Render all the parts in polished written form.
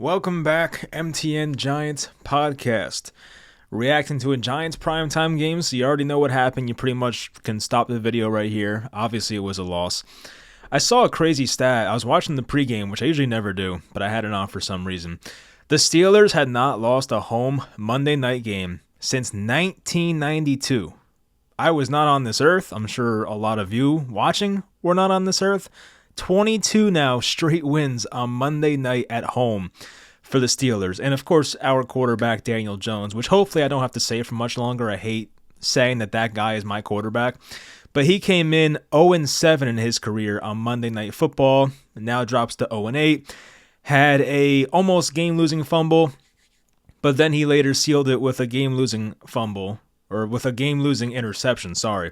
Welcome back, MTN Giants podcast. Reacting to a Giants primetime game, so you already know what happened. You pretty much can stop the video right here. Obviously, it was a loss. I saw a crazy stat. I was watching the pregame, which I usually never do, but I had it on for some reason. The Steelers had not lost a home Monday night game since 1992. I was not on this earth. I'm sure a lot of you watching were not on this earth. 22 now straight wins on Monday night at home for the Steelers. And of course, our quarterback, Daniel Jones, which hopefully I don't have to say for much longer. I hate saying that guy is my quarterback. But he came in 0-7 in his career on Monday Night Football, and now drops to 0-8. Had a almost game-losing fumble, but then he later sealed it with a game-losing fumble, or with a game-losing interception, sorry.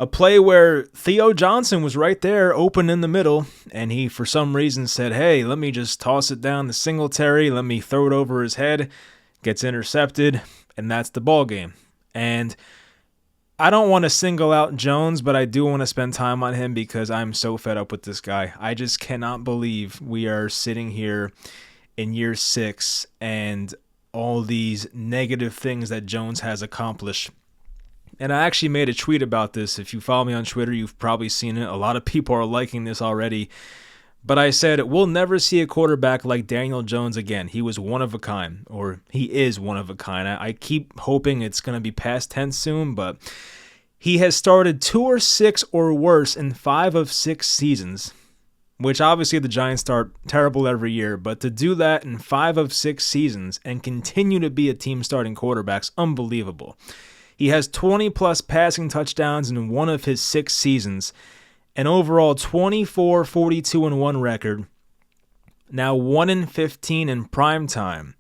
A play where Theo Johnson was right there, open in the middle, and he, for some reason, said, hey, let me just toss it down to Singletary, let me throw it over his head, gets intercepted, and that's the ball game. And I don't want to single out Jones, but I do want to spend time on him because I'm so fed up with this guy. I just cannot believe we are sitting here in year 6 and all these negative things that Jones has accomplished. And I actually made a tweet about this. If you follow me on Twitter, you've probably seen it. A lot of people are liking this already. But I said, we'll never see a quarterback like Daniel Jones again. He was one of a kind, or he is one of a kind. I keep hoping it's going to be past tense soon, but he has started 2-6 or worse in 5 of 6 seasons, which obviously the Giants start terrible every year. But to do that in 5 of 6 seasons and continue to be a team starting quarterback's unbelievable. He has 20-plus passing touchdowns in 1 of his 6 seasons, an overall 24-42-1 record, now 1-15 in primetime,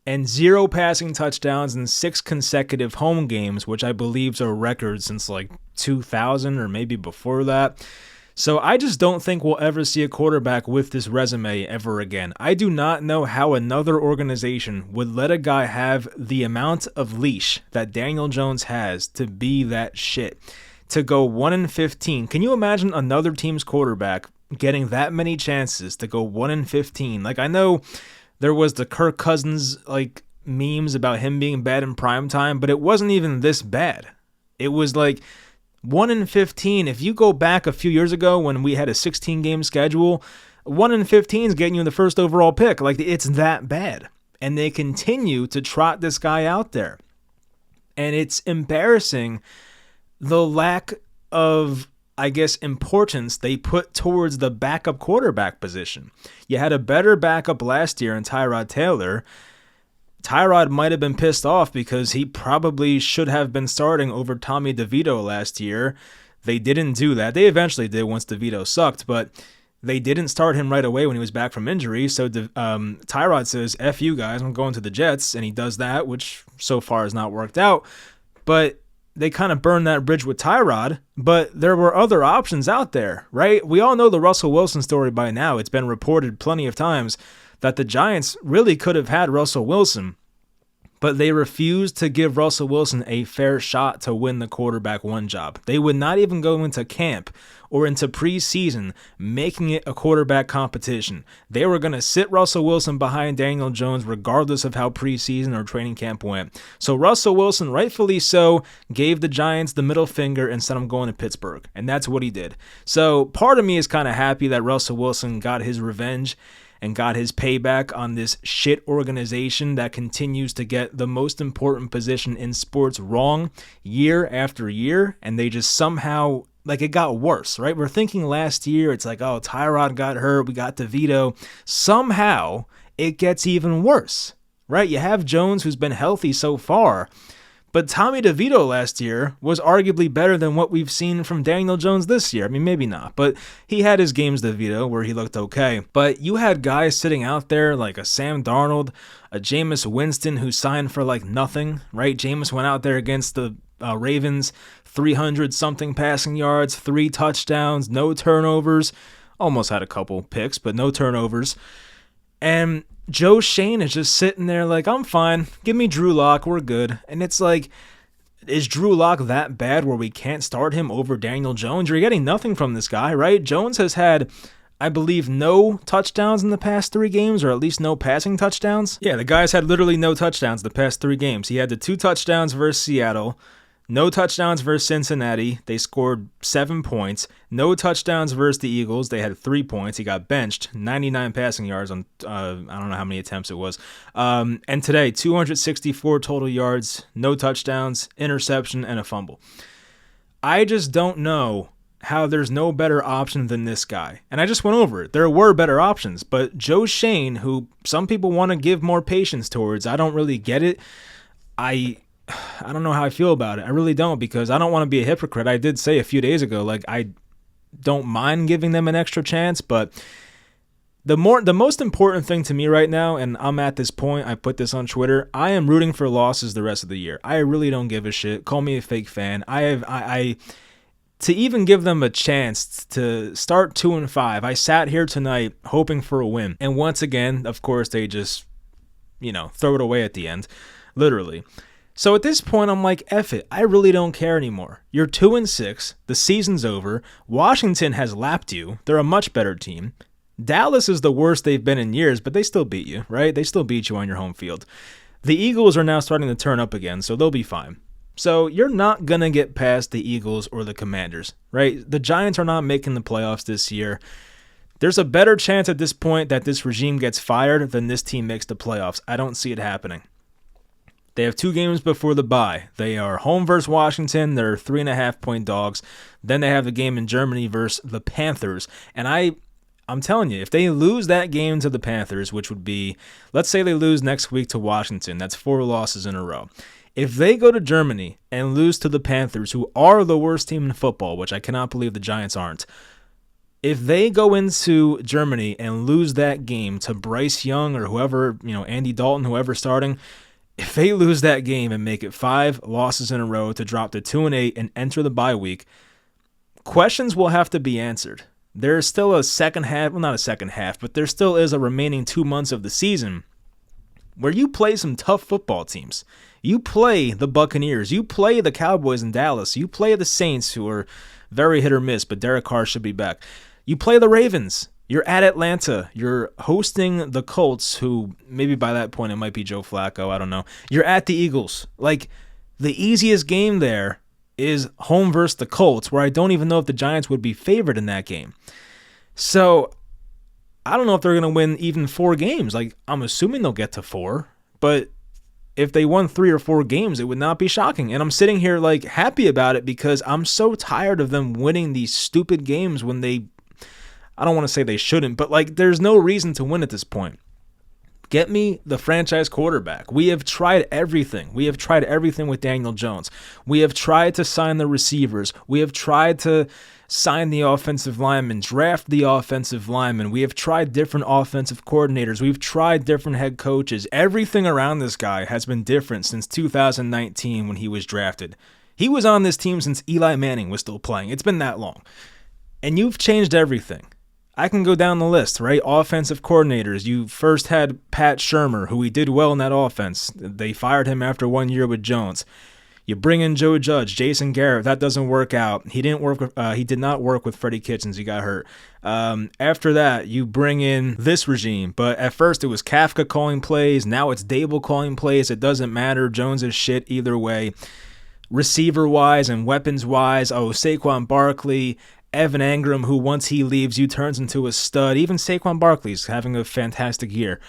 and 0 passing touchdowns in 6 consecutive home games, which I believe are records since like 2000 or maybe before that. So I just don't think we'll ever see a quarterback with this resume ever again. I do not know how another organization would let a guy have the amount of leash that Daniel Jones has to be that shit. To go 1-15. Can you imagine another team's quarterback getting that many chances to go 1-15? Like, I know there was the Kirk Cousins like memes about him being bad in primetime, but it wasn't even this bad. It was like 1-15. If you go back a few years ago when we had a 16-game schedule, 1-15 is getting you the first overall pick. Like, it's that bad. And they continue to trot this guy out there. And it's embarrassing the lack of, I guess, importance they put towards the backup quarterback position. You had a better backup last year in Tyrod Taylor. Tyrod might have been pissed off because he probably should have been starting over Tommy DeVito last year. They didn't do that. They eventually did once DeVito sucked, but they didn't start him right away when he was back from injury. So Tyrod says, F you guys, I'm going to the Jets, and he does that, which so far has not worked out. But they kind of burned that bridge with Tyrod, but there were other options out there, right? We all know the Russell Wilson story by now. It's been reported plenty of times that the Giants really could have had Russell Wilson, but they refused to give Russell Wilson a fair shot to win the quarterback 1 job. They would not even go into camp or into preseason making it a quarterback competition. They were going to sit Russell Wilson behind Daniel Jones regardless of how preseason or training camp went. So Russell Wilson, rightfully so, gave the Giants the middle finger and said, I'm going to Pittsburgh. And that's what he did. So part of me is kind of happy that Russell Wilson got his revenge and got his payback on this shit organization that continues to get the most important position in sports wrong year after year, and they just somehow, like, it got worse, right? We're thinking last year, it's like, oh, Tyrod got hurt, we got DeVito. Somehow, it gets even worse, right? You have Jones, who's been healthy so far, but Tommy DeVito last year was arguably better than what we've seen from Daniel Jones this year. I mean, maybe not, but he had his games, DeVito, where he looked okay. But you had guys sitting out there like a Sam Darnold, a Jameis Winston who signed for like nothing, right? Jameis went out there against the Ravens, 300-something passing yards, 3 touchdowns, no turnovers. Almost had a couple picks, but no turnovers. And Joe Shane is just sitting there like, I'm fine. Give me Drew Lock. We're good. And it's like, is Drew Lock that bad where we can't start him over Daniel Jones? You're getting nothing from this guy, right? Jones has had I believe, no touchdowns in the past 3 games, or at least no passing touchdowns. Yeah, the guys had literally no touchdowns the past 3 games. He had the 2 touchdowns versus Seattle, no touchdowns versus Cincinnati. They scored 7 points. No touchdowns versus the Eagles. They had 3 points. He got benched. 99 passing yards on I don't know how many attempts it was. And today, 264 total yards, no touchdowns, interception, and a fumble. I just don't know how there's no better option than this guy. And I just went over it. There were better options, but Joe Shane, who some people want to give more patience towards, I don't really get it. I don't know how I feel about it. I really don't, because I don't want to be a hypocrite. I did say a few days ago, like, I don't mind giving them an extra chance, but the most important thing to me right now, and I'm at this point, I put this on Twitter, I am rooting for losses the rest of the year. I really don't give a shit. Call me a fake fan. To even give them a chance to start 2-5, I sat here tonight hoping for a win. And once again, of course, they just, throw it away at the end, literally. So at this point, I'm like, F it. I really don't care anymore. You're 2-6. The season's over. Washington has lapped you. They're a much better team. Dallas is the worst they've been in years, but they still beat you, right? They still beat you on your home field. The Eagles are now starting to turn up again, so they'll be fine. So you're not going to get past the Eagles or the Commanders, right? The Giants are not making the playoffs this year. There's a better chance at this point that this regime gets fired than this team makes the playoffs. I don't see it happening. They have 2 games before the bye. They are home versus Washington. They're 3.5-point dogs. Then they have the game in Germany versus the Panthers. And I'm telling you, if they lose that game to the Panthers, which would be, let's say they lose next week to Washington, that's 4 losses in a row. If they go to Germany and lose to the Panthers, who are the worst team in football, which I cannot believe the Giants aren't, if they go into Germany and lose that game to Bryce Young or whoever, Andy Dalton, whoever's starting, if they lose that game and make it 5 losses in a row to drop to 2-8 and enter the bye week, questions will have to be answered. There's still a second half, well, not a second half, but there still is a remaining 2 months of the season where you play some tough football teams. You play the Buccaneers. You play the Cowboys in Dallas. You play the Saints, who are very hit or miss, but Derek Carr should be back. You play the Ravens. You're at Atlanta. You're hosting the Colts, who maybe by that point it might be Joe Flacco. I don't know. You're at the Eagles. Like, the easiest game there is home versus the Colts, where I don't even know if the Giants would be favored in that game. So I don't know if they're going to win even 4 games. Like, I'm assuming they'll get to 4, but if they won 3 or 4 games, it would not be shocking. And I'm sitting here like happy about it because I'm so tired of them winning these stupid games when I don't want to say they shouldn't, but like there's no reason to win at this point. Get me the franchise quarterback. We have tried everything. We have tried everything with Daniel Jones. We have tried to sign the receivers. We have tried to sign the offensive linemen, draft the offensive linemen. We have tried different offensive coordinators. We've tried different head coaches. Everything around this guy has been different since 2019 when he was drafted. He was on this team since Eli Manning was still playing. It's been that long. And you've changed everything. I can go down the list, right? Offensive coordinators. You first had Pat Shurmur, who he did well in that offense. They fired him after 1 year with Jones. You bring in Joe Judge, Jason Garrett. That doesn't work out. He did not work with Freddie Kitchens. He got hurt. After that, you bring in this regime. But at first, it was Kafka calling plays. Now it's Dable calling plays. It doesn't matter. Jones is shit either way. Receiver-wise and weapons-wise, Saquon Barkley, Evan Engram, who once he leaves you turns into a stud. Even Saquon Barkley's having a fantastic year.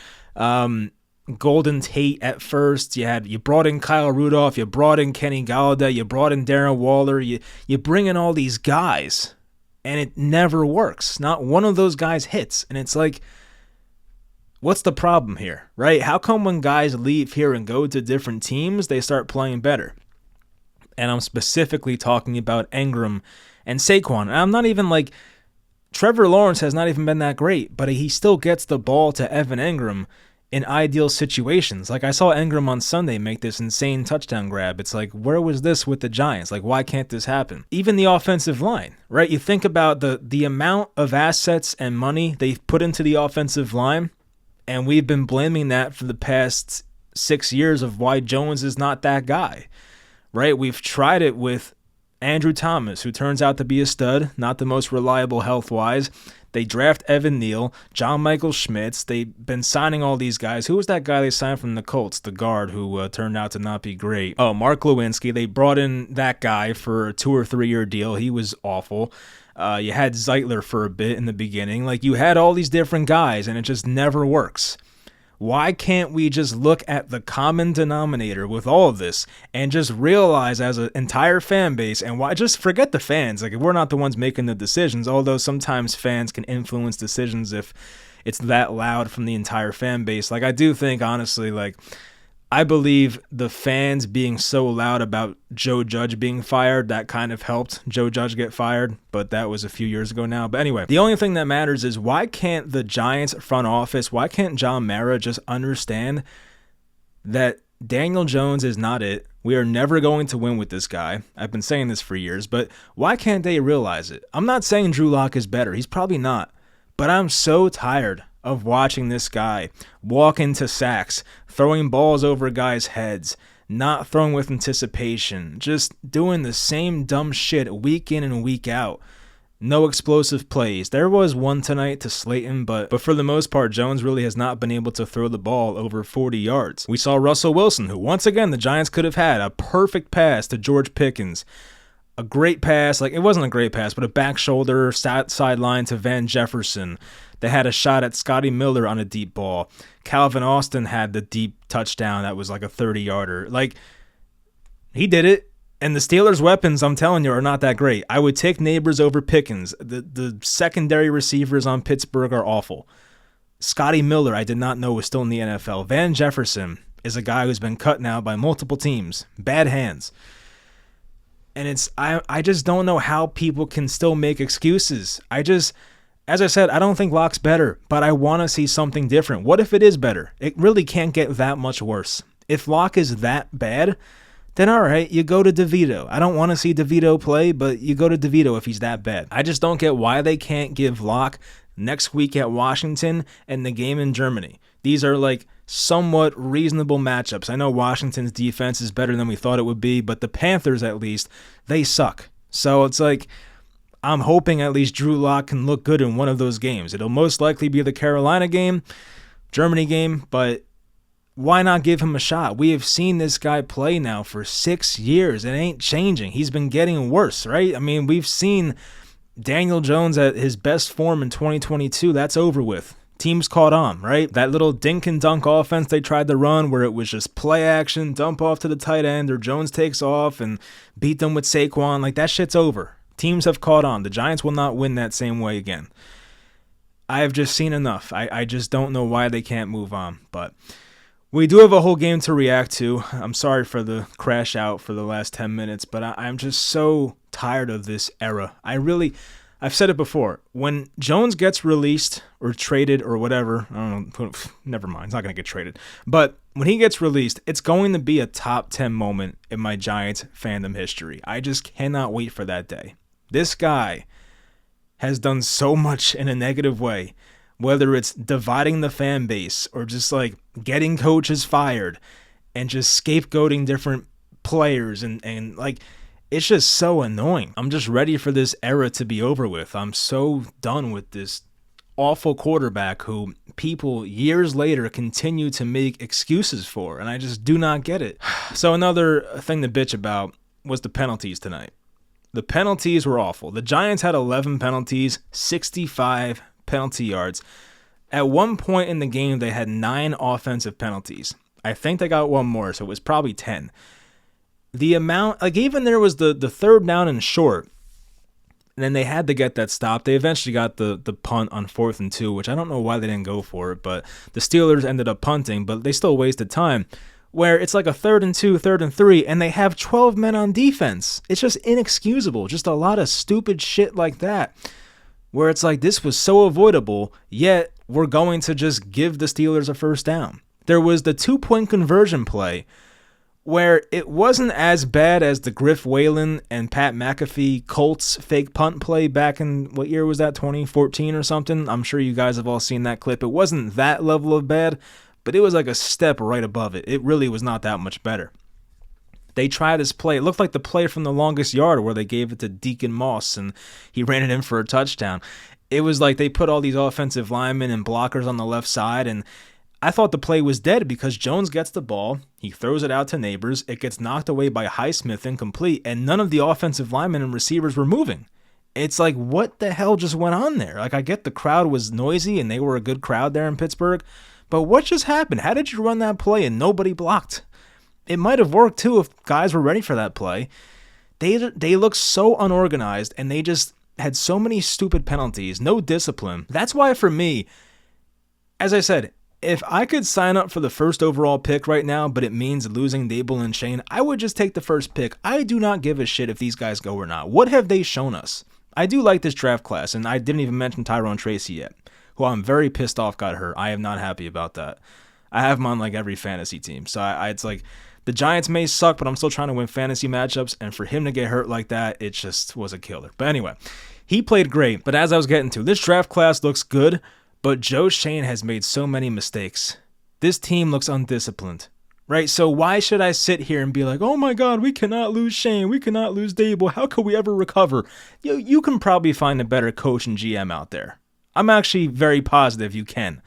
Golden Tate at first. You brought in Kyle Rudolph. You brought in Kenny Golladay. You brought in Darren Waller. You bring in all these guys, and it never works. Not one of those guys hits. And it's like, what's the problem here, right? How come when guys leave here and go to different teams, they start playing better? And I'm specifically talking about Engram and Saquon. And I'm not even like, Trevor Lawrence has not even been that great, but he still gets the ball to Evan Engram in ideal situations. Like, I saw Engram on Sunday make this insane touchdown grab. It's like, where was this with the Giants? Like, why can't this happen? Even the offensive line, right? You think about the amount of assets and money they've put into the offensive line, and we've been blaming that for the past 6 years of why Jones is not that guy, right? We've tried it with Andrew Thomas, who turns out to be a stud, not the most reliable health-wise. They draft Evan Neal, John Michael Schmitz. They've been signing all these guys. Who was that guy they signed from the Colts, the guard, who turned out to not be great? Oh, Mark Lewinsky. They brought in that guy for a 2 or 3 year deal. He was awful. You had Zeitler for a bit in the beginning. Like, you had all these different guys, and it just never works. Why can't we just look at the common denominator with all of this and just realize as an entire fan base, and why just forget the fans? Like, if we're not the ones making the decisions, although sometimes fans can influence decisions if it's that loud from the entire fan base. Like, I do think, honestly, like, I believe the fans being so loud about Joe Judge being fired, that kind of helped Joe Judge get fired, but that was a few years ago now. But anyway, the only thing that matters is, why can't the Giants front office, why can't John Mara just understand that Daniel Jones is not it? We are never going to win with this guy. I've been saying this for years, but why can't they realize it? I'm not saying Drew Lock is better. He's probably not. But I'm so tired of watching this guy walk into sacks, throwing balls over guys' heads, not throwing with anticipation, just doing the same dumb shit week in and week out. No explosive plays. There was one tonight to Slayton, but for the most part, Jones really has not been able to throw the ball over 40 yards. We saw Russell Wilson, who once again the Giants could have had a perfect pass to George Pickens. A great pass, like, it wasn't a great pass, but a back shoulder sideline to Van Jefferson. They had a shot at Scotty Miller on a deep ball. Calvin Austin had the deep touchdown that was like a 30-yarder. Like, he did it. And the Steelers' weapons, I'm telling you, are not that great. I would take Neighbors over Pickens. The secondary receivers on Pittsburgh are awful. Scotty Miller, I did not know was still in the NFL. Van Jefferson is a guy who's been cut now by multiple teams. Bad hands. And I just don't know how people can still make excuses. As I said, I don't think Lock's better, but I want to see something different. What if it is better? It really can't get that much worse. If Lock is that bad, then all right, you go to DeVito. I don't want to see DeVito play, but you go to DeVito if he's that bad. I just don't get why they can't give Lock next week at Washington and the game in Germany. These are like somewhat reasonable matchups. I know Washington's defense is better than we thought it would be, but the Panthers, at least, they suck. So it's like, I'm hoping at least Drew Lock can look good in one of those games. It'll most likely be the Carolina game, Germany game, but why not give him a shot? We have seen this guy play now for 6 years. It ain't changing. He's been getting worse, right? I mean, we've seen Daniel Jones at his best form in 2022. That's over with. Teams caught on, right? That little dink and dunk offense they tried to run where it was just play action, dump off to the tight end, or Jones takes off and beat them with Saquon. Like, that shit's over. Teams have caught on. The Giants will not win that same way again. I have just seen enough. I just don't know why they can't move on. But we do have a whole game to react to. I'm sorry for the crash out for the last 10 minutes, but I'm just so tired of this era. I've said it before. When Jones gets released or traded or whatever, I don't know, never mind, he's not going to get traded. But when he gets released, it's going to be a top 10 moment in my Giants fandom history. I just cannot wait for that day. This guy has done so much in a negative way, whether it's dividing the fan base or just like getting coaches fired and just scapegoating different players and like, it's just so annoying. I'm just ready for this era to be over with. I'm so done with this awful quarterback who people years later continue to make excuses for, and I just do not get it. So another thing to bitch about was the penalties tonight. The penalties were awful. The Giants had 11 penalties, 65 penalty yards. At one point in the game, they had 9 offensive penalties. I think they got one more, so it was probably 10. The amount, like, even there was the third down and short, and then they had to get that stop. They eventually got the punt on 4th and 2, which I don't know why they didn't go for it, but the Steelers ended up punting, but they still wasted time, where it's like a 3rd and 2, 3rd and 3, and they have 12 men on defense. It's just inexcusable. Just a lot of stupid shit like that, where it's like, this was so avoidable, yet we're going to just give the Steelers a first down. There was the 2-point conversion play, where it wasn't as bad as the Griff Whalen and Pat McAfee Colts fake punt play back in, what year was that, 2014 or something? I'm sure you guys have all seen that clip. It wasn't that level of bad, but it was like a step right above it. It really was not that much better. They tried this play. It looked like the play from The Longest Yard where they gave it to Deacon Moss and he ran it in for a touchdown. It was like they put all these offensive linemen and blockers on the left side, and I thought the play was dead because Jones gets the ball, he throws it out to Neighbors, it gets knocked away by Highsmith incomplete, and none of the offensive linemen and receivers were moving. It's like, what the hell just went on there? Like, I get the crowd was noisy and they were a good crowd there in Pittsburgh, but what just happened? How did you run that play and nobody blocked? It might have worked too if guys were ready for that play. They look so unorganized and they just had so many stupid penalties, no discipline. That's why for me, as I said, if I could sign up for the first overall pick right now, but it means losing Dable and Shane, I would just take the first pick. I do not give a shit if these guys go or not. What have they shown us? I do like this draft class, and I didn't even mention Tyrone Tracy yet, who I'm very pissed off got hurt. I am not happy about that. I have him on like every fantasy team, so it's like the Giants may suck, but I'm still trying to win fantasy matchups, and for him to get hurt like that, it just was a killer. But anyway, he played great, but as I was getting to, this draft class looks good, but Joe Shane has made so many mistakes. This team looks undisciplined, right? So why should I sit here and be like, oh my God, we cannot lose Shane, we cannot lose Dable, how could we ever recover? You can probably find a better coach and GM out there. I'm actually very positive you can.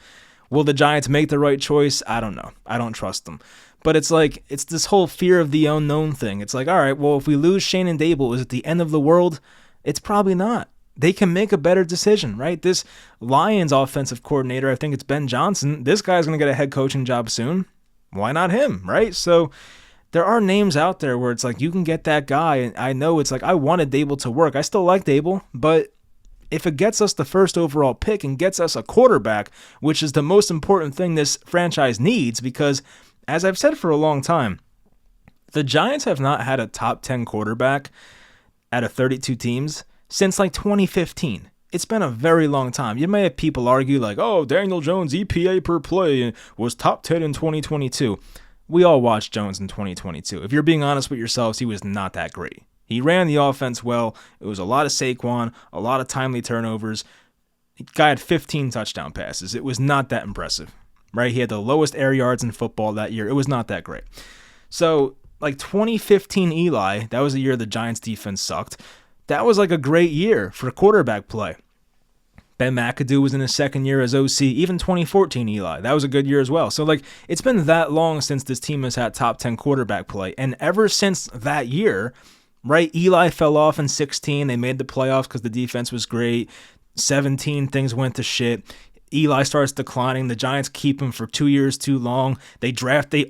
Will the Giants make the right choice? I don't know. I don't trust them. But it's like, it's this whole fear of the unknown thing. It's like, all right, well, if we lose Shane and Dable, is it the end of the world? It's probably not. They can make a better decision, right? This Lions offensive coordinator, I think it's Ben Johnson, this guy's going to get a head coaching job soon. Why not him, right? So there are names out there where it's like you can get that guy. And I know it's like I wanted Dable to work. I still like Dable, but if it gets us the first overall pick and gets us a quarterback, which is the most important thing this franchise needs, because as I've said for a long time, the Giants have not had a top 10 quarterback out of 32 teams since like 2015. It's been a very long time. You may have people argue like, oh, Daniel Jones' EPA per play was top 10 in 2022. We all watched Jones in 2022. If you're being honest with yourselves, he was not that great. He ran the offense well. It was a lot of Saquon, a lot of timely turnovers. The guy had 15 touchdown passes. It was not that impressive, right? He had the lowest air yards in football that year. It was not that great. So, like 2015 Eli, that was the year the Giants defense sucked. That was like a great year for quarterback play. Ben McAdoo was in his second year as OC. Even 2014 Eli, that was a good year as well. So like it's been that long since this team has had top 10 quarterback play. And ever since that year, right, Eli fell off in 16. They made the playoffs because the defense was great. 17, things went to shit. Eli starts declining. The Giants keep him for 2 years too long. They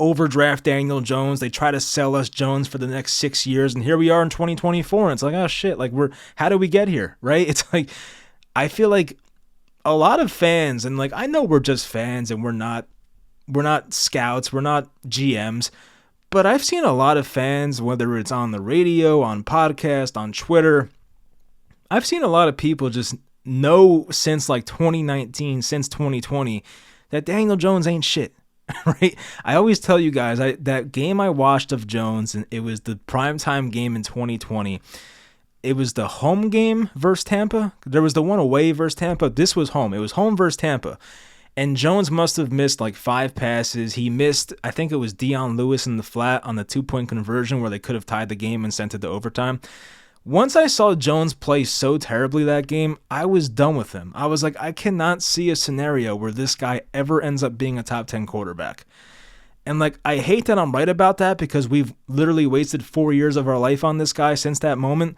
overdraft Daniel Jones. They try to sell us Jones for the next 6 years. And here we are in 2024. And it's like, oh shit, like how did we get here? Right? It's like, I feel like a lot of fans, and like, I know we're just fans and we're not scouts, we're not GMs, but I've seen a lot of fans, whether it's on the radio, on podcast, on Twitter, I've seen a lot of people just know since like 2019, since 2020, that Daniel Jones ain't shit, right? I always tell you guys, that game I watched of Jones, and it was the primetime game in 2020. It was the home game versus Tampa. There was the one away versus Tampa. This was home. It was home versus Tampa. And Jones must have missed like 5 passes. He missed, I think it was Dion Lewis in the flat on the 2-point conversion where they could have tied the game and sent it to overtime. Once I saw Jones play so terribly that game, I was done with him. I was like, I cannot see a scenario where this guy ever ends up being a top 10 quarterback. And like, I hate that I'm right about that because we've literally wasted 4 years of our life on this guy since that moment.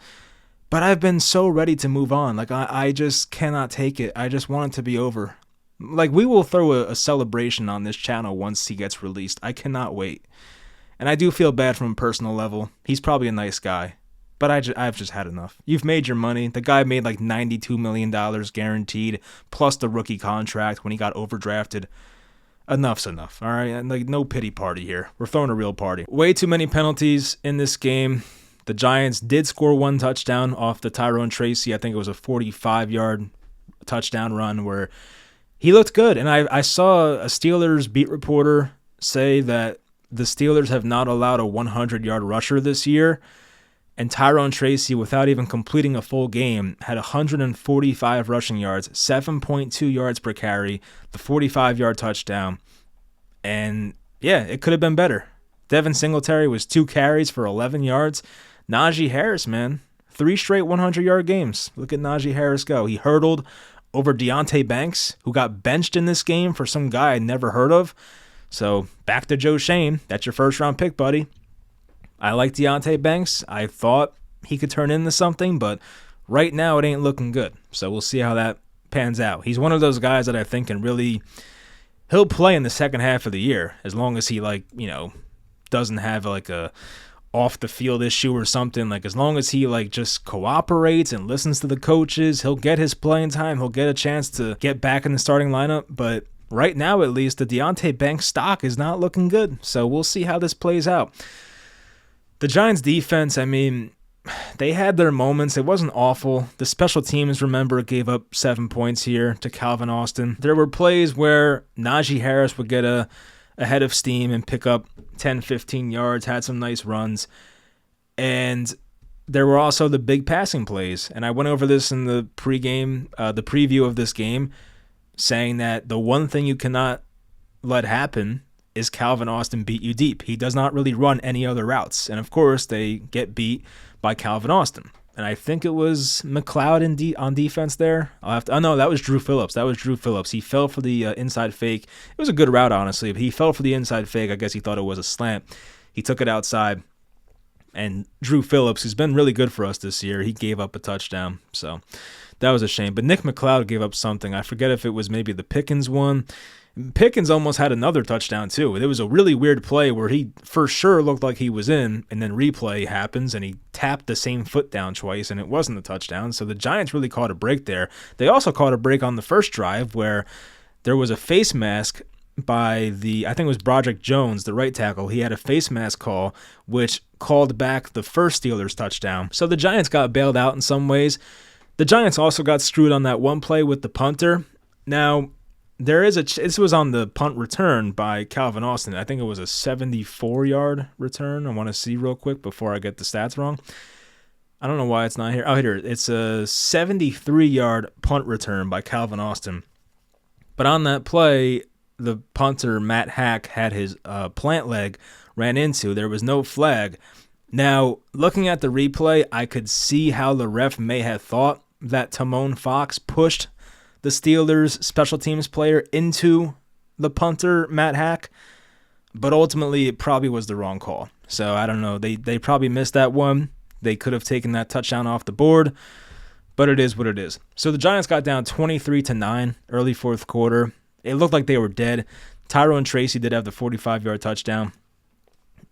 But I've been so ready to move on. Like, I just cannot take it. I just want it to be over. Like, we will throw a celebration on this channel once he gets released. I cannot wait. And I do feel bad from a personal level. He's probably a nice guy. But I've just had enough. You've made your money. The guy made like $92 million guaranteed, plus the rookie contract when he got overdrafted. Enough's enough, all right? And like, no pity party here. We're throwing a real party. Way too many penalties in this game. The Giants did score 1 touchdown off the Tyrone Tracy. I think it was a 45-yard touchdown run where he looked good. And I saw a Steelers beat reporter say that the Steelers have not allowed a 100-yard rusher this year. And Tyrone Tracy, without even completing a full game, had 145 rushing yards, 7.2 yards per carry, the 45-yard touchdown. And yeah, it could have been better. Devin Singletary was 2 carries for 11 yards. Najee Harris, man, 3 straight 100-yard games. Look at Najee Harris go. He hurdled over Deonte Banks, who got benched in this game for some guy I'd never heard of. So back to Joe Shane. That's your first round pick, buddy. I like Deonte Banks. I thought he could turn into something, but right now it ain't looking good. So we'll see how that pans out. He's one of those guys that I think can really, he'll play in the second half of the year as long as he doesn't have a off the field issue or something. Like as long as he just cooperates and listens to the coaches, he'll get his playing time. He'll get a chance to get back in the starting lineup. But right now, at least, the Deonte Banks stock is not looking good. So we'll see how this plays out. The Giants defense, they had their moments. It wasn't awful. The special teams, remember, gave up 7 points here to Calvin Austin. There were plays where Najee Harris would get a head of steam and pick up 10, 15 yards, had some nice runs. And there were also the big passing plays. And I went over this in the the preview of this game, saying that the one thing you cannot let happen is Calvin Austin beat you deep. He does not really run any other routes. And of course, they get beat by Calvin Austin. And I think it was McLeod on defense there. No, that was Drew Phillips. He fell for the inside fake. It was a good route, honestly, but he fell for the inside fake. I guess he thought it was a slant. He took it outside. And Drew Phillips, who's been really good for us this year, he gave up a touchdown. So that was a shame. But Nick McLeod gave up something. I forget if it was maybe the Pickens one. Pickens almost had another touchdown too. It was a really weird play where he for sure looked like he was in, and then replay happens and he tapped the same foot down twice and it wasn't a touchdown. So the Giants really caught a break there. They also caught a break on the first drive where there was a face mask by I think it was Broderick Jones, the right tackle. He had a face mask call which called back the first Steelers touchdown. So the Giants got bailed out in some ways. The Giants also got screwed on that one play with the punter. Now, this was on the punt return by Calvin Austin. I think it was a 74-yard return. I want to see real quick before I get the stats wrong. I don't know why it's not here. Oh, here. It's a 73-yard punt return by Calvin Austin. But on that play, the punter, Matt Hack, had his plant leg ran into. There was no flag. Now, looking at the replay, I could see how the ref may have thought that Timon Fox pushed the Steelers' special teams player into the punter, Matt Hack, but ultimately it probably was the wrong call. So I don't know. They probably missed that one. They could have taken that touchdown off the board, but it is what it is. So the Giants got down 23-9 early fourth quarter. It looked like they were dead. Tyrone Tracy did have the 45-yard touchdown.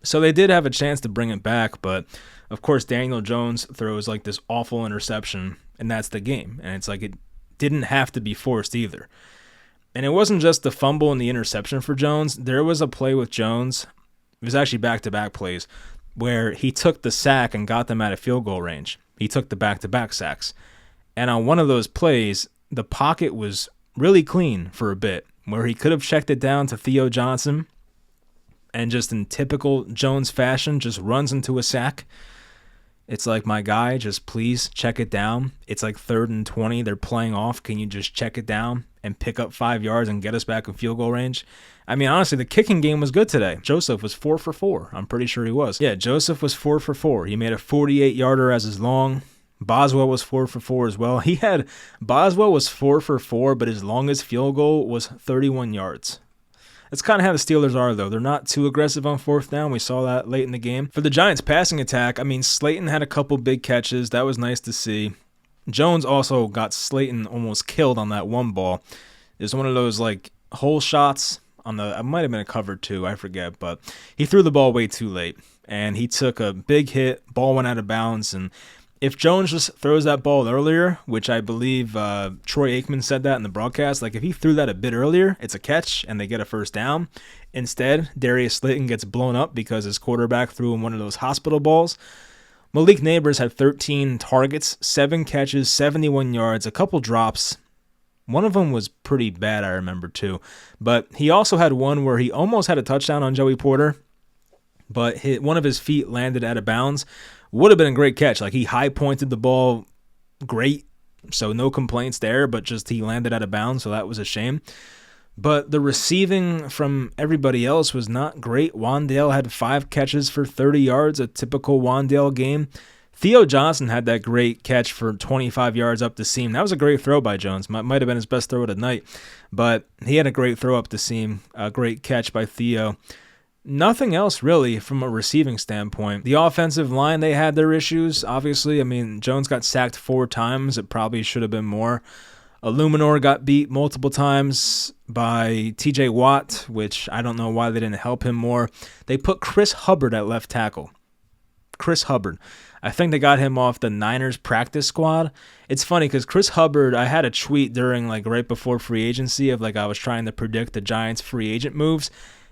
So they did have a chance to bring it back, but of course Daniel Jones throws this awful interception, and that's the game. And it's it didn't have to be forced either. And it wasn't just the fumble and the interception for Jones. There was a play with Jones. It was actually back-to-back plays where he took the sack and got them out of field goal range. He took the back-to-back sacks. And on one of those plays, the pocket was really clean for a bit, where he could have checked it down to Theo Johnson and just in typical Jones fashion just runs into a sack. It's my guy, just please check it down. It's 3rd and 20. They're playing off. Can you just check it down and pick up 5 yards and get us back in field goal range? Honestly, the kicking game was good today. Joseph was 4 for 4. I'm pretty sure he was. Yeah, Joseph was 4 for 4. He made a 48-yarder as his long. Boswell was 4 for 4 as well. Boswell was 4 for 4, but his longest field goal was 31 yards. That's kind of how the Steelers are, though. They're not too aggressive on fourth down. We saw that late in the game. For the Giants' passing attack, Slayton had a couple big catches. That was nice to see. Jones also got Slayton almost killed on that one ball. It was one of those, hole shots on it might have been a cover two, I forget, but he threw the ball way too late, and he took a big hit. Ball went out of bounds, and if Jones just throws that ball earlier, which I believe Troy Aikman said that in the broadcast, if he threw that a bit earlier, it's a catch and they get a first down. Instead, Darius Slayton gets blown up because his quarterback threw him one of those hospital balls. Malik Neighbors had 13 targets, 7 catches, 71 yards, a couple drops. One of them was pretty bad, I remember, too. But he also had one where he almost had a touchdown on Joey Porter, but one of his feet landed out of bounds. Would have been a great catch. He high-pointed the ball great, so no complaints there, but just he landed out of bounds, so that was a shame. But the receiving from everybody else was not great. Wandale had 5 catches for 30 yards, a typical Wandale game. Theo Johnson had that great catch for 25 yards up the seam. That was a great throw by Jones. Might have been his best throw of the night, but he had a great throw up the seam. A great catch by Theo. Nothing else really from a receiving standpoint. The offensive line, they had their issues, obviously. I mean, Jones got sacked 4 times. It probably should have been more. Illuminor got beat multiple times by TJ Watt, which I don't know why they didn't help him more. They put Chris Hubbard at left tackle. Chris Hubbard. I think they got him off the Niners practice squad. It's funny because Chris Hubbard, I had a tweet during right before free agency of I was trying to predict the Giants free agent moves,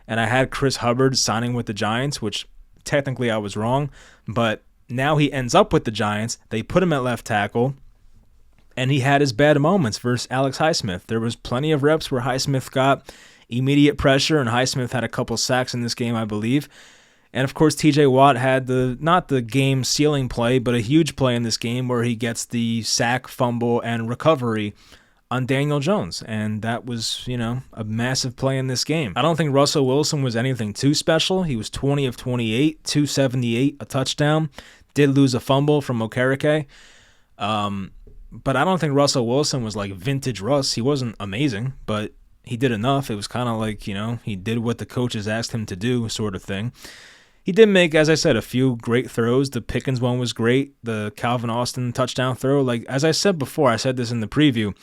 and I had Chris Hubbard signing with the Giants, which technically I was wrong, but now he ends up with the Giants. They put him at left tackle, and he had his bad moments versus Alex Highsmith. There was plenty of reps where Highsmith got immediate pressure, and Highsmith had a couple sacks in this game, I believe. And, of course, TJ Watt had not the game-sealing play, but a huge play in this game where he gets the sack, fumble, and recovery on Daniel Jones. And that was, a massive play in this game. I don't think Russell Wilson was anything too special. He was 20 of 28, 278, a touchdown. Did lose a fumble from Okereke. But I don't think Russell Wilson was like vintage Russ. He wasn't amazing, but he did enough. It was kind of like, he did what the coaches asked him to do sort of thing. He did make, as I said, a few great throws. The Pickens one was great. The Calvin Austin touchdown throw. As I said before, I said this in the preview,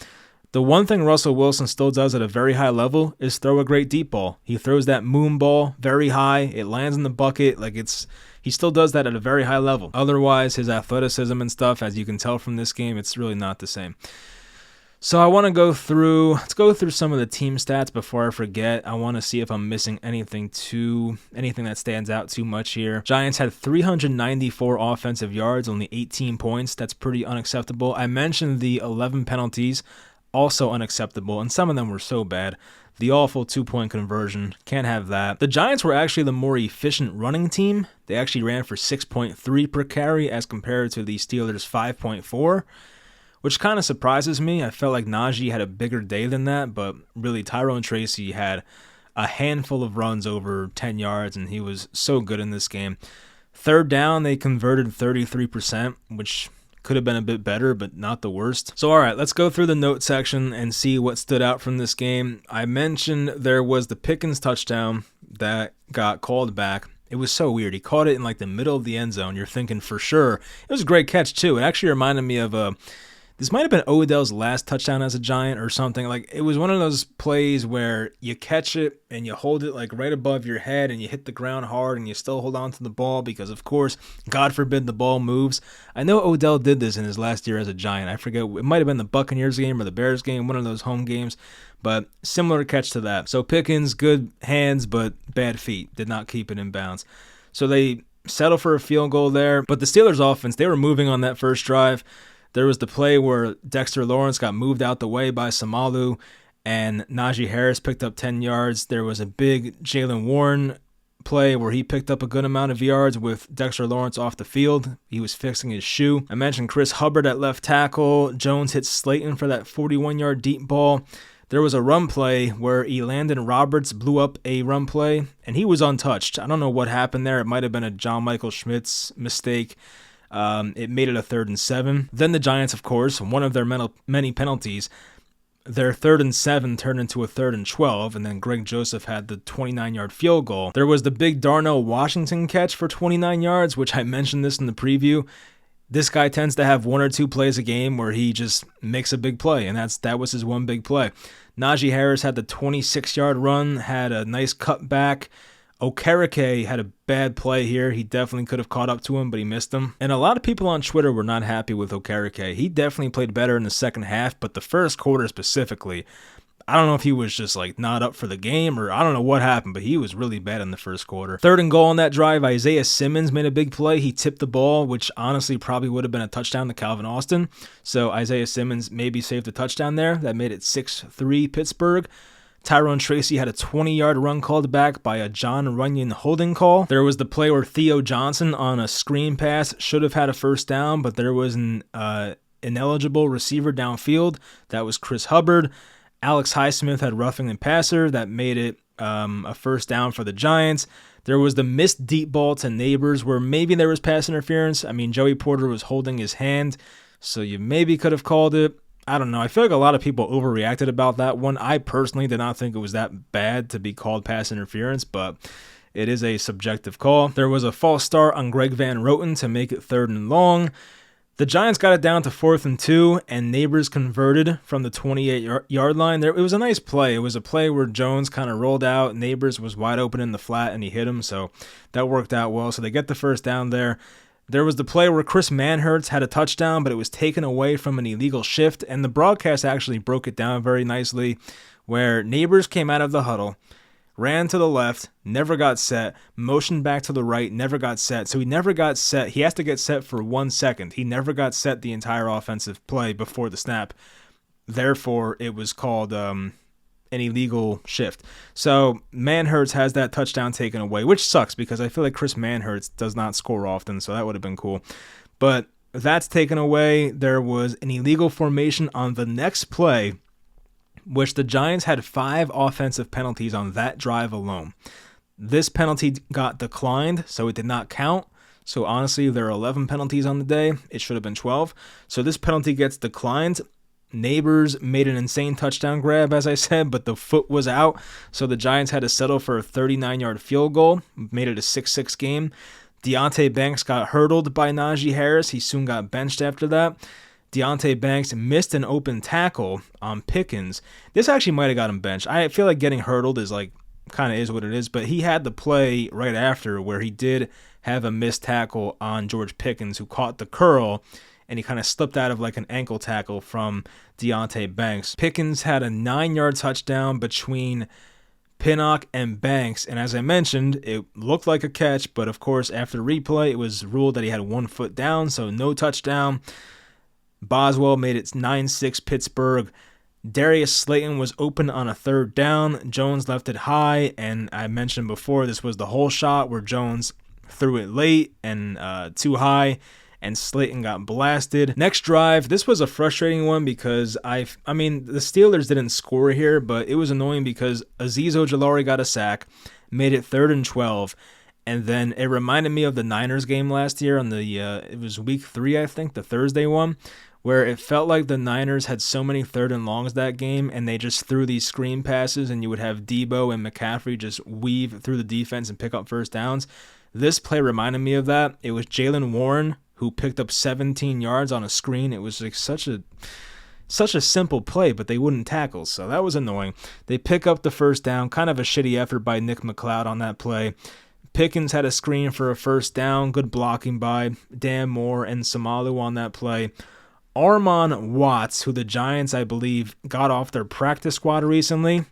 the one thing Russell Wilson still does at a very high level is throw a great deep ball. He throws that moon ball very high. It lands in the bucket. He still does that at a very high level. Otherwise, his athleticism and stuff, as you can tell from this game, it's really not the same. So I want to let's go through some of the team stats before I forget. I want to see if I'm missing anything that stands out too much here. Giants had 394 offensive yards, only 18 points. That's pretty unacceptable. I mentioned the 11 penalties, also unacceptable, and some of them were so bad. The awful 2-point conversion, can't have that. The Giants were actually the more efficient running team. They actually ran for 6.3 per carry as compared to the Steelers' 5.4. Which kind of surprises me. I felt like Najee had a bigger day than that, but really Tyrone Tracy had a handful of runs over 10 yards, and he was so good in this game. Third down, they converted 33%, which could have been a bit better, but not the worst. So, all right, let's go through the note section and see what stood out from this game. I mentioned there was the Pickens touchdown that got called back. It was so weird. He caught it in the middle of the end zone. You're thinking for sure. It was a great catch, too. It actually reminded me of this might have been Odell's last touchdown as a Giant or something. It was one of those plays where you catch it and you hold it right above your head and you hit the ground hard and you still hold on to the ball because, of course, God forbid the ball moves. I know Odell did this in his last year as a Giant. I forget. It might have been the Buccaneers game or the Bears game, one of those home games, but similar catch to that. So Pickens, good hands, but bad feet. Did not keep it in bounds. So they settle for a field goal there. But the Steelers offense, they were moving on that first drive. There was the play where Dexter Lawrence got moved out the way by Samalu, and Najee Harris picked up 10 yards. There was a big Jaylen Warren play where he picked up a good amount of yards with Dexter Lawrence off the field. He was fixing his shoe. I mentioned Chris Hubbard at left tackle. Jones hit Slayton for that 41-yard deep ball. There was a run play where Elandon Roberts blew up a run play, and he was untouched. I don't know what happened there. It might have been a John Michael Schmitz mistake. It made it a 3rd and 7. Then the Giants, of course, one of their many penalties, their 3rd and 7 turned into a 3rd and 12, and then Greg Joseph had the 29-yard field goal. There was the big Darnell Washington catch for 29 yards, which I mentioned this in the preview. This guy tends to have 1 or 2 plays a game where he just makes a big play, and that was his one big play. Najee Harris had the 26-yard run, had a nice cutback. Okereke had a bad play here. He definitely could have caught up to him, but he missed him. And a lot of people on Twitter were not happy with Okereke. He definitely played better in the second half, but the first quarter specifically, I don't know if he was just not up for the game or I don't know what happened, but he was really bad in the first quarter. 3rd and goal on that drive, Isaiah Simmons made a big play. He tipped the ball, which honestly probably would have been a touchdown to Calvin Austin. So Isaiah Simmons maybe saved a touchdown there. That made it 6-3 Pittsburgh. Tyrone Tracy had a 20-yard run called back by a John Runyon holding call. There was the play where Theo Johnson on a screen pass should have had a first down, but there was an ineligible receiver downfield. That was Chris Hubbard. Alex Highsmith had roughing the passer. That made it a first down for the Giants. There was the missed deep ball to Neighbors where maybe there was pass interference. I mean, Joey Porter was holding his hand, so you maybe could have called it. I don't know. I feel like a lot of people overreacted about that one. I personally did not think it was that bad to be called pass interference, but it is a subjective call. There was a false start on Greg Van Roten to make it 3rd and long. The Giants got it down to 4th and 2, and Neighbors converted from the 28-yard line. It was a nice play. It was a play where Jones kind of rolled out. Neighbors was wide open in the flat, and he hit him, so that worked out well. So they get the first down there. There was the play where Chris Manhertz had a touchdown, but it was taken away from an illegal shift, and the broadcast actually broke it down very nicely, where Neighbors came out of the huddle, ran to the left, never got set, motioned back to the right, never got set. So he never got set. He has to get set for 1 second. He never got set the entire offensive play before the snap. Therefore, it was called an illegal shift. So Manhertz has that touchdown taken away, which sucks because I feel like Chris Manhertz does not score often, so that would have been cool. But that's taken away. There was an illegal formation on the next play, which the Giants had 5 offensive penalties on that drive alone. This penalty got declined, so it did not count. So honestly, there are 11 penalties on the day. It should have been 12. So this penalty gets declined. Neighbors made an insane touchdown grab, as I said, but the foot was out. So the Giants had to settle for a 39-yard field goal. Made it a 6-6 game. Deonte Banks got hurdled by Najee Harris. He soon got benched after that. Deonte Banks missed an open tackle on Pickens. This actually might have got him benched. I feel like getting hurdled is kind of is what it is, but he had the play right after where he did have a missed tackle on George Pickens, who caught the curl, and he kind of slipped out of like an ankle tackle from Deonte Banks. Pickens had a 9-yard touchdown between Pinnock and Banks, and as I mentioned, it looked like a catch, but of course after replay it was ruled that he had 1 foot down, so no touchdown. Boswell made it 9-6 Pittsburgh. Darius Slayton was open on a 3rd down. Jones left it high, and I mentioned before this was the whole shot where Jones threw it late and too high, and Slayton got blasted. Next drive, this was a frustrating one because I mean the Steelers didn't score here, but it was annoying because Azeez Ojulari got a sack, made it 3rd and 12. And then it reminded me of the Niners game last year on the it was week 3, I think, the Thursday one, where it felt like the Niners had so many 3rd and longs that game, and they just threw these screen passes, and you would have Debo and McCaffrey just weave through the defense and pick up first downs. This play reminded me of that. It was Jaylen Warren who picked up 17 yards on a screen. It was like such a simple play, but they wouldn't tackle, so that was annoying. They pick up the first down, kind of a shitty effort by Nick McLeod on that play. Pickens had a screen for a first down, good blocking by Dan Moore and Samalu on that play. Armon Watts, who the Giants, I believe, got off their practice squad recently,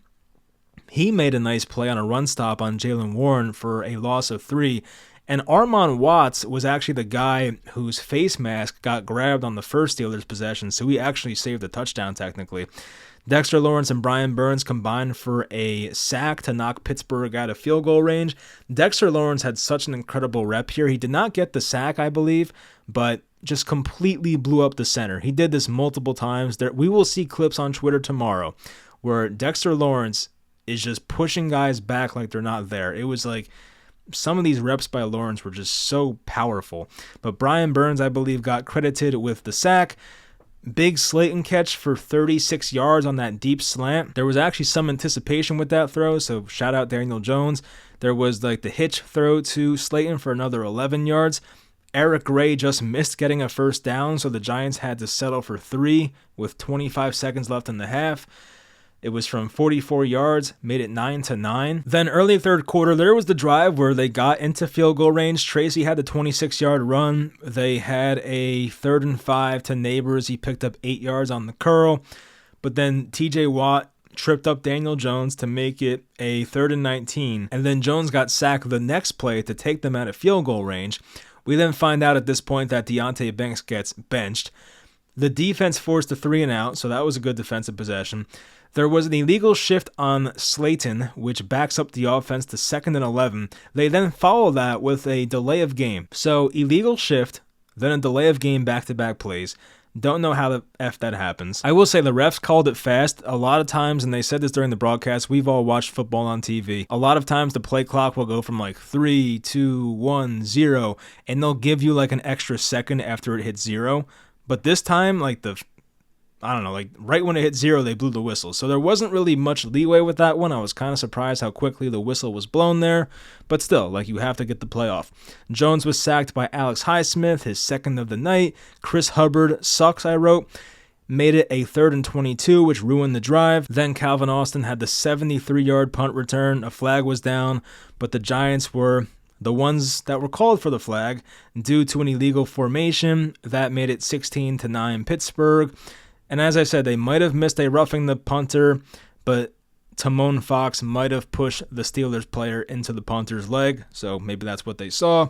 he made a nice play on a run stop on Jaylen Warren for a loss of 3. And Armon Watts was actually the guy whose face mask got grabbed on the first Steelers possession, so he actually saved the touchdown technically. Dexter Lawrence and Brian Burns combined for a sack to knock Pittsburgh out of field goal range. Dexter Lawrence had such an incredible rep here. He did not get the sack, I believe, but just completely blew up the center. He did this multiple times. We will see clips on Twitter tomorrow where Dexter Lawrence is just pushing guys back like they're not there. It was like some of these reps by Lawrence were just so powerful. But Brian Burns, I believe, got credited with the sack. Big Slayton catch for 36 yards on that deep slant. There was actually some anticipation with that throw, so shout out Daniel Jones. There was like the hitch throw to Slayton for another 11 yards. Eric Gray just missed getting a first down, so the Giants had to settle for 3 with 25 seconds left in the half. It was from 44 yards, made it 9-9. Then early third quarter, there was the drive where they got into field goal range. Tracy had the 26-yard run. They had a 3rd and 5 to Neighbors. He picked up 8 yards on the curl. But then TJ Watt tripped up Daniel Jones to make it a 3rd and 19. And then Jones got sacked the next play to take them out of field goal range. We then find out at this point that Deonte Banks gets benched. The defense forced a 3 and out, so that was a good defensive possession. There was an illegal shift on Slayton, which backs up the offense to 2nd and 11. They then follow that with a delay of game. So illegal shift, then a delay of game back-to-back plays. Don't know how the F that happens. I will say the refs called it fast a lot of times, and they said this during the broadcast. We've all watched football on TV. A lot of times the play clock will go from like 3, 2, 1, 0, and they'll give you like an extra second after it hits 0. But this time, like I don't know, like right when it hit 0, they blew the whistle. So there wasn't really much leeway with that one. I was kind of surprised how quickly the whistle was blown there. But still, like, you have to get the play off. Jones was sacked by Alex Highsmith, his second of the night. Chris Hubbard sucks, I wrote. Made it a 3rd and 22, which ruined the drive. Then Calvin Austin had the 73-yard punt return. A flag was down, but the Giants were the ones that were called for the flag due to an illegal formation. That made it 16-9 Pittsburgh. And as I said, they might have missed a roughing the punter, but Timon Fox might have pushed the Steelers player into the punter's leg, so maybe that's what they saw.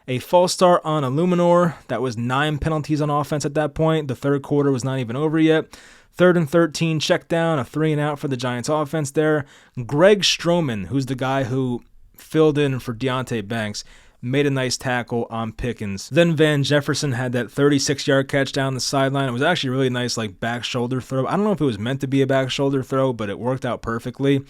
A false start on Illuminor. That was 9 penalties on offense at that point. The third quarter was not even over yet. 3rd and 13, check down, a 3 and out for the Giants offense there. Greg Stroman, who's the guy who filled in for Deonte Banks, made a nice tackle on Pickens. Then Van Jefferson had that 36-yard catch down the sideline. It was actually a really nice like back shoulder throw. I don't know if it was meant to be a back shoulder throw, but it worked out perfectly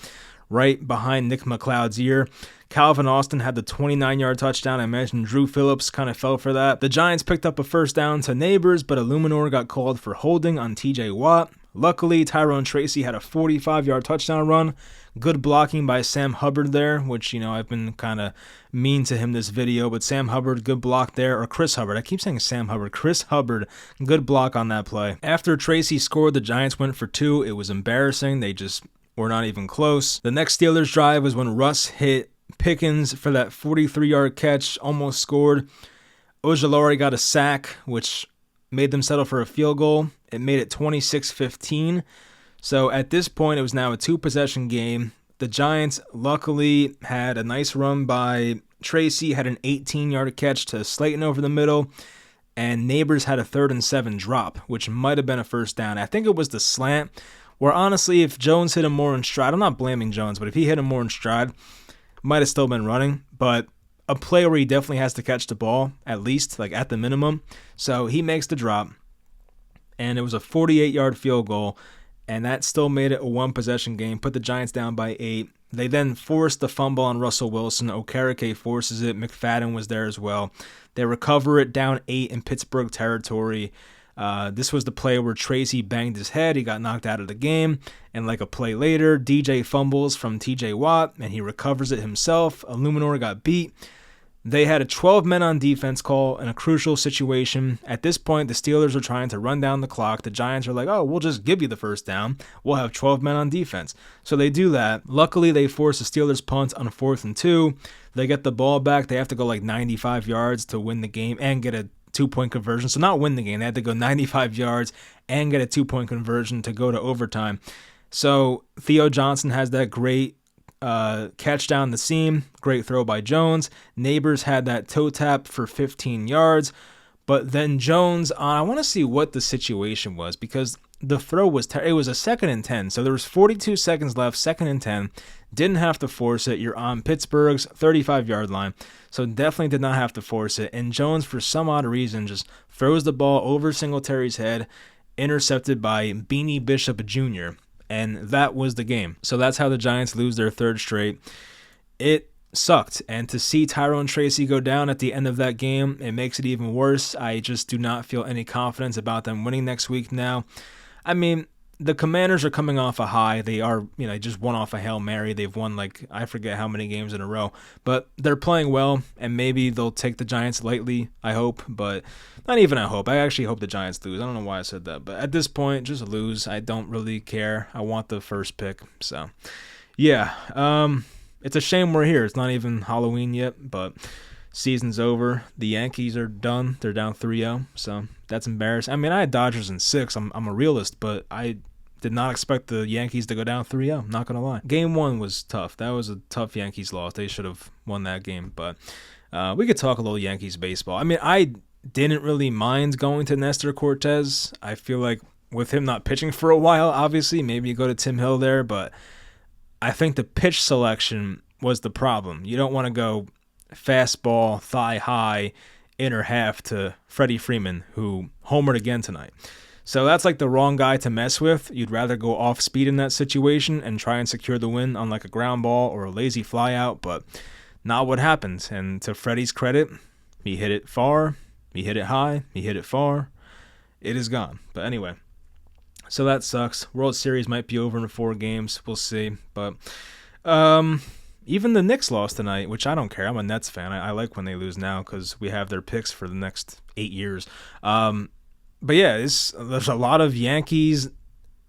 right behind Nick McLeod's ear. Calvin Austin had the 29-yard touchdown. I mentioned Drew Phillips kind of fell for that. The Giants picked up a first down to Neighbors, but Illuminor got called for holding on TJ Watt. Luckily, Tyrone Tracy had a 45-yard touchdown run. Good blocking by Sam Hubbard there, which, I've been kind of mean to him this video, but Sam Hubbard, good block there, or Chris Hubbard. I keep saying Sam Hubbard. Chris Hubbard, good block on that play. After Tracy scored, the Giants went for 2. It was embarrassing. They just were not even close. The next Steelers drive was when Russ hit Pickens for that 43-yard catch, almost scored. Ojulari got a sack, which made them settle for a field goal. It made it 26-15. So at this point, it was now a 2-possession game. The Giants luckily had a nice run by Tracy, had an 18-yard catch to Slayton over the middle, and Neighbors had a 3rd and 7 drop, which might have been a first down. I think it was the slant, where honestly, if Jones hit him more in stride, I'm not blaming Jones, but if he hit him more in stride, might have still been running. But a play where he definitely has to catch the ball, at least, like at the minimum. So he makes the drop, and it was a 48-yard field goal, and that still made it a 1-possession game, put the Giants down by 8. They then forced the fumble on Russell Wilson. Okereke forces it. McFadden was there as well. They recover it down 8 in Pittsburgh territory. This was the play where Tracy banged his head. He got knocked out of the game. And like a play later, DJ fumbles from TJ Watt, and he recovers it himself. Illuminor got beat. They had a 12 men on defense call in a crucial situation. At this point, the Steelers are trying to run down the clock. The Giants are like, oh, we'll just give you the first down. We'll have 12 men on defense. So they do that. Luckily, they force the Steelers punt on 4th and 2. They get the ball back. They have to go like 95 yards to win the game and get a 2-point conversion. So not win the game. They had to go 95 yards and get a 2-point conversion to go to overtime. So Theo Johnson has that great catch down the seam, great throw by Jones. Neighbors had that toe tap for 15 yards, but then Jones, I want to see what the situation was, because the throw was, it was a 2nd and 10, so there was 42 seconds left, 2nd and 10, didn't have to force it. You're on Pittsburgh's 35-yard line, so definitely did not have to force it, and Jones, for some odd reason, just throws the ball over Singletary's head, intercepted by Beanie Bishop Jr., and that was the game. So that's how the Giants lose their 3rd straight. It sucked. And to see Tyrone Tracy go down at the end of that game, it makes it even worse. I just do not feel any confidence about them winning next week now. I mean, the Commanders are coming off a high. They are, they just won off a Hail Mary. They've won I forget how many games in a row. But they're playing well, and maybe they'll take the Giants lightly, I hope. But not even I hope. I actually hope the Giants lose. I don't know why I said that. But at this point, just lose. I don't really care. I want the first pick. So, yeah. It's a shame we're here. It's not even Halloween yet, but season's over. The Yankees are done. They're down 3-0. So that's embarrassing. I mean, I had Dodgers in 6. I'm a realist, but I did not expect the Yankees to go down 3-0. I'm not going to lie. Game 1 was tough. That was a tough Yankees loss. They should have won that game. But we could talk a little Yankees baseball. I mean, I didn't really mind going to Nestor Cortez. I feel like with him not pitching for a while, obviously, maybe you go to Tim Hill there. But I think the pitch selection was the problem. You don't want to go fastball, thigh high inner half to Freddie Freeman, who homered again tonight. So that's like the wrong guy to mess with. You'd rather go off speed in that situation and try and secure the win on like a ground ball or a lazy fly out, but not what happened. And to Freddie's credit, he hit it far, he hit it high, he hit it far. It is gone. But anyway, so that sucks. World Series might be over in 4 games. We'll see. But even the Knicks lost tonight, which I don't care. I'm a Nets fan. I like when they lose now because we have their picks for the next 8 years. But yeah, there's a lot of Yankees,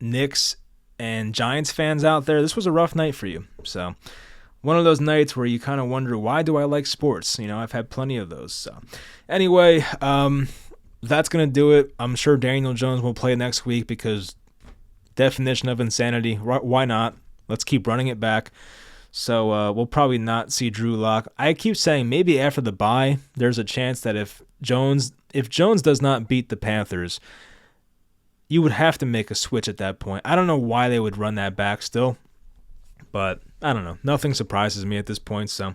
Knicks, and Giants fans out there. This was a rough night for you. So one of those nights where you kind of wonder, why do I like sports? You know, I've had plenty of those. So anyway, that's going to do it. I'm sure Daniel Jones will play next week because definition of insanity. Why not? Let's keep running it back. So we'll probably not see Drew Lock. I keep saying maybe after the bye, there's a chance that if Jones does not beat the Panthers, you would have to make a switch at that point. I don't know why they would run that back still, but I don't know. Nothing surprises me at this point, so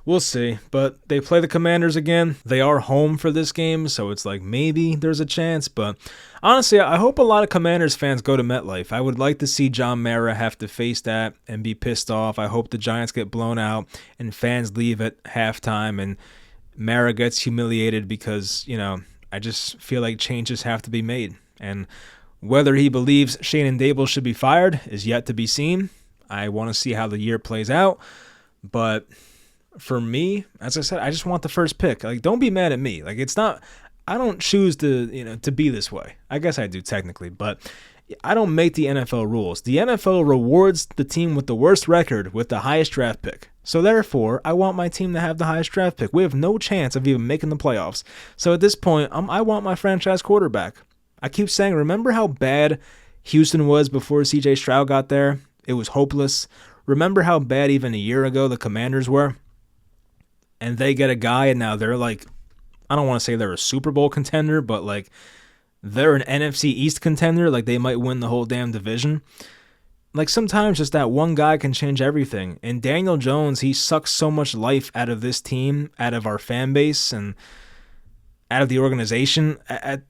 we'll see. But they play the Commanders again. They are home for this game, so it's like maybe there's a chance. But honestly, I hope a lot of Commanders fans go to MetLife. I would like to see John Mara have to face that and be pissed off. I hope the Giants get blown out and fans leave at halftime and Mara gets humiliated because, you know, I just feel like changes have to be made. And whether he believes Shane and Dable should be fired is yet to be seen. I want to see how the year plays out. But for me, as I said, I just want the first pick. Like, don't be mad at me. Like, it's not, I don't choose to be this way. I guess I do technically, but I don't make the NFL rules. The NFL rewards the team with the worst record with the highest draft pick. So therefore, I want my team to have the highest draft pick. We have no chance of even making the playoffs. So at this point, I want my franchise quarterback. I keep saying, remember how bad Houston was before C.J. Stroud got there? It was hopeless. Remember how bad even a year ago the Commanders were? And they get a guy, and now they're like, I don't want to say they're a Super Bowl contender, but like they're an NFC East contender. Like they might win the whole damn division. Like sometimes just that one guy can change everything. And Daniel Jones, he sucks so much life out of this team, out of our fan base, and out of the organization.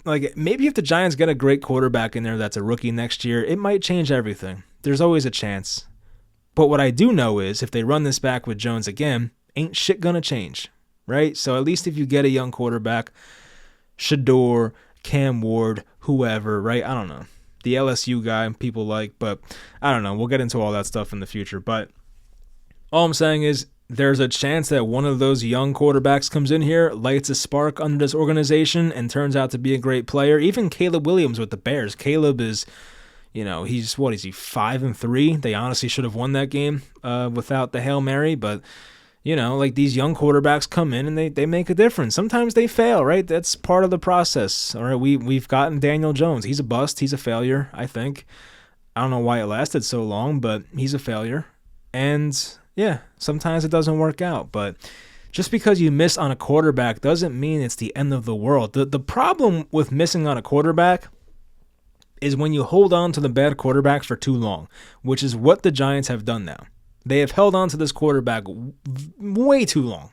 Like maybe if the Giants get a great quarterback in there that's a rookie next year, it might change everything. There's always a chance. But what I do know is if they run this back with Jones again, ain't shit gonna change, right? So at least if you get a young quarterback, Shador, Cam Ward, whoever, right? I don't know. The LSU guy people like, but I don't know. We'll get into all that stuff in the future. But all I'm saying is there's a chance that one of those young quarterbacks comes in here, lights a spark under this organization, and turns out to be a great player. Even Caleb Williams with the Bears. Caleb is, he's, what is he, 5-3? They honestly should have won that game without the Hail Mary, but like these young quarterbacks come in and they make a difference. Sometimes they fail, right? That's part of the process. All right, we've gotten Daniel Jones. He's a bust. He's a failure, I think. I don't know why it lasted so long, but he's a failure. And yeah, sometimes it doesn't work out. But just because you miss on a quarterback doesn't mean it's the end of the world. The problem with missing on a quarterback is when you hold on to the bad quarterback for too long, which is what the Giants have done now. They have held on to this quarterback way too long.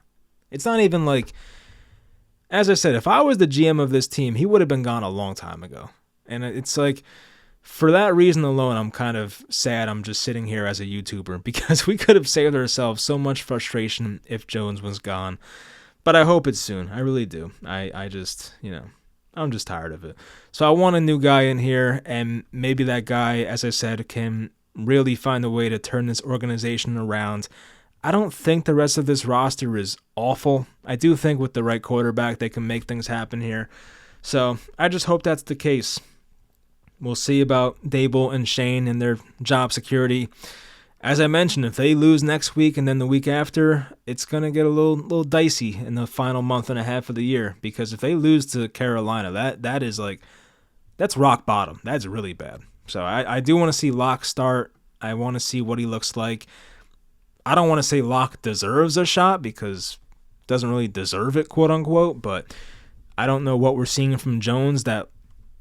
It's not even like, as I said, if I was the GM of this team, he would have been gone a long time ago. And it's like, for that reason alone, I'm kind of sad I'm just sitting here as a YouTuber because we could have saved ourselves so much frustration if Jones was gone. But I hope it's soon. I really do. I just, I'm just tired of it. So I want a new guy in here, and maybe that guy, as I said, can really find a way to turn this organization around. I don't think the rest of this roster is awful. I do think with the right quarterback, they can make things happen here. So I just hope that's the case. We'll see about Dable and Shane and their job security. As I mentioned, if they lose next week and then the week after, it's going to get a little dicey in the final month and a half of the year. Because if they lose to Carolina, that is like, that's rock bottom. That's really bad. So I do want to see Locke start. I want to see what he looks like. I don't want to say Locke deserves a shot because doesn't really deserve it, quote unquote, but I don't know what we're seeing from Jones that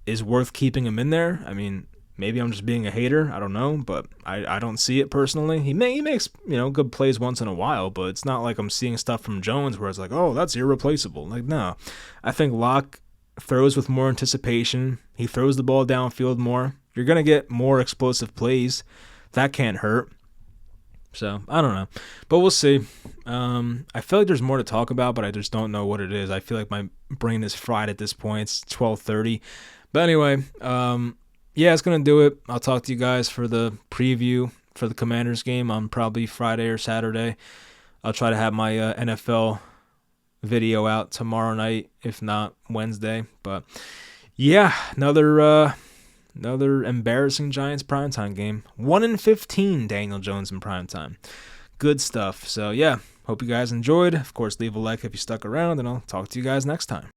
is worth keeping him in there. I mean, Maybe I'm just being a hater. I don't know, but I don't see it personally. He makes good plays once in a while, but it's not like I'm seeing stuff from Jones where it's like, oh, that's irreplaceable. Like, no. I think Locke throws with more anticipation. He throws the ball downfield more. You're going to get more explosive plays. That can't hurt. So, I don't know. But we'll see. I feel like there's more to talk about, but I just don't know what it is. I feel like my brain is fried at this point. It's 12:30. But anyway, yeah, it's going to do it. I'll talk to you guys for the preview for the Commanders game on probably Friday or Saturday. I'll try to have my NFL video out tomorrow night, if not Wednesday. But yeah, another embarrassing Giants primetime game. 1-15 Daniel Jones in primetime. Good stuff. So yeah, hope you guys enjoyed. Of course, leave a like if you stuck around, and I'll talk to you guys next time.